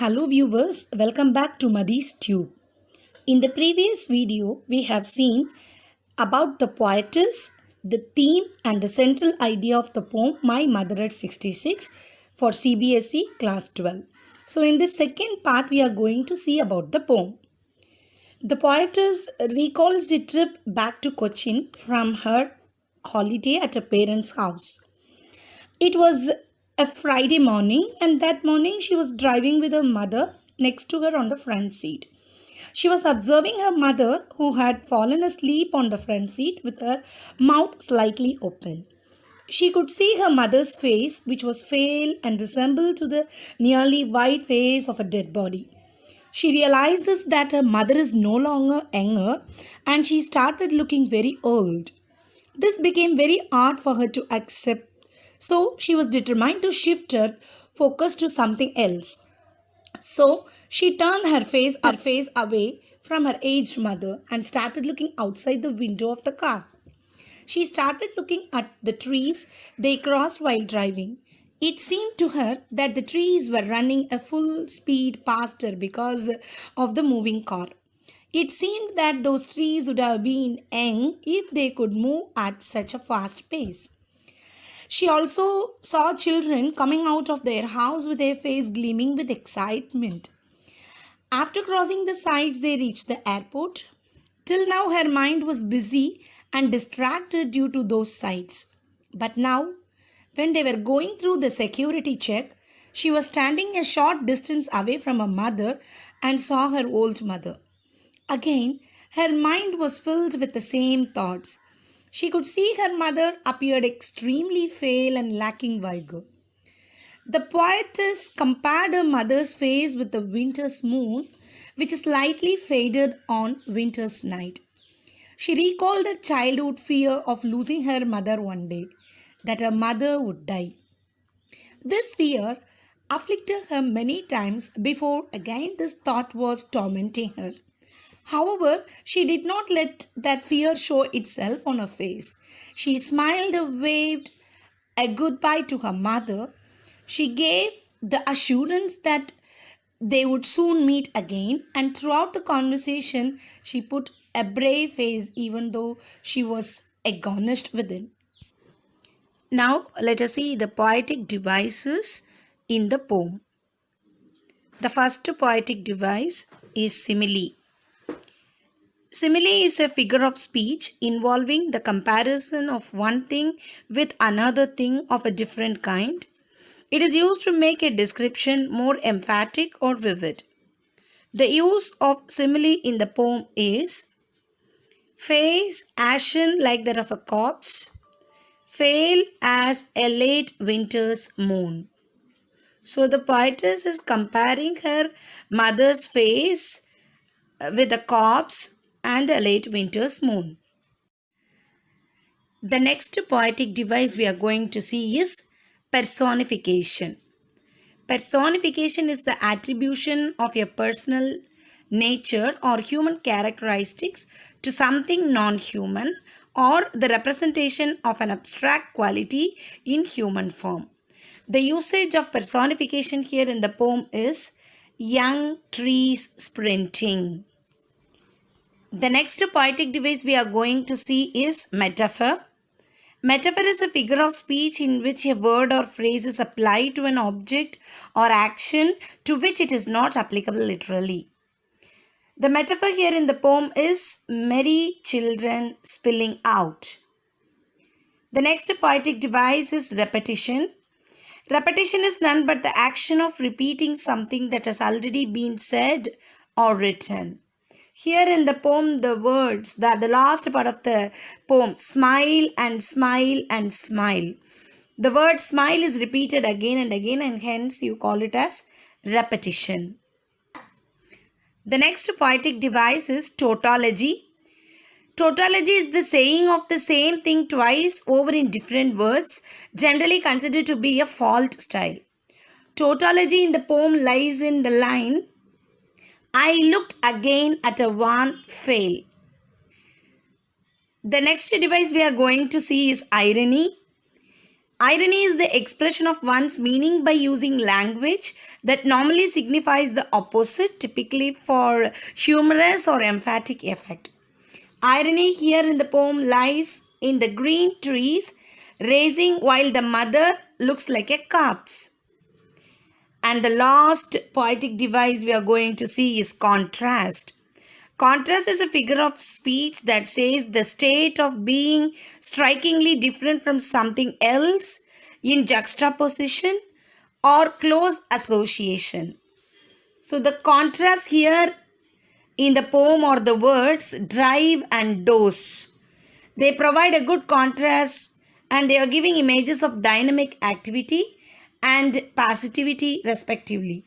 Hello viewers, welcome back to Madhi's Tube. In the previous video, we have seen about the poetess, the theme and the central idea of the poem My Mother at 66 for CBSE class 12. So in this second part, we are going to see about the poem. The poetess recalls the trip back to Cochin from her holiday at her parents' house. It was a Friday morning, and that morning she was driving with her mother next to her on the front seat. She was observing her mother, who had fallen asleep on the front seat with her mouth slightly open. She could see her mother's face, which was pale and resembled to the nearly white face of a dead body. She realizes that her mother is no longer younger and she started looking very old. This became very hard for her to accept, so she was determined to shift her focus to something else. So she turned her face away from her aged mother and started looking outside the window of the car. She started looking at the trees they crossed while driving. It seemed to her that the trees were running a full speed past her because of the moving car. It seemed that those trees would have been young if they could move at such a fast pace. She also saw children coming out of their house with their face gleaming with excitement. After crossing the sides, they reached the airport. Till now, her mind was busy and distracted due to those sights. But now, when they were going through the security check, she was standing a short distance away from her mother and saw her old mother. Again, her mind was filled with the same thoughts. She could see her mother appeared extremely pale and lacking vigor. The poetess compared her mother's face with the winter's moon, which is slightly faded on winter's night. She recalled her childhood fear of losing her mother one day, that her mother would die. This fear afflicted her many times before again this thought was tormenting her. However, she did not let that fear show itself on her face. She smiled and waved a goodbye to her mother. She gave the assurance that they would soon meet again, and throughout the conversation, she put a brave face even though she was agonised within. Now, let us see the poetic devices in the poem. The first poetic device is simile. Simile is a figure of speech involving the comparison of one thing with another thing of a different kind. It is used to make a description more emphatic or vivid. The use of simile in the poem is face ashen like that of a corpse, pale as a late winter's moon. So the poetess is comparing her mother's face with a corpse and a late winter's moon. The next poetic device we are going to see is personification. Personification is the attribution of a personal nature or human characteristics to something non-human, or the representation of an abstract quality in human form. The usage of personification here in the poem is young trees sprinting. The next poetic device we are going to see is metaphor. Metaphor is a figure of speech in which a word or phrase is applied to an object or action to which it is not applicable literally. The metaphor here in the poem is merry children spilling out. The next poetic device is repetition. Repetition is none but the action of repeating something that has already been said or written. Here in the poem, the words, the last part of the poem, smile and smile and smile. The word smile is repeated again and again, and hence you call it as repetition. The next poetic device is tautology. Tautology is the saying of the same thing twice over in different words, generally considered to be a fault style. Tautology in the poem lies in the line, I looked again at a one fail. The next device we are going to see is irony. Irony is the expression of one's meaning by using language that normally signifies the opposite, typically for humorous or emphatic effect. Irony here in the poem lies in the green trees raising while the mother looks like a corpse. And the last poetic device we are going to see is contrast. Contrast is a figure of speech that says the state of being strikingly different from something else in juxtaposition or close association. So the contrast here in the poem are the words drive and dose. They provide a good contrast and they are giving images of dynamic activity and passivity respectively.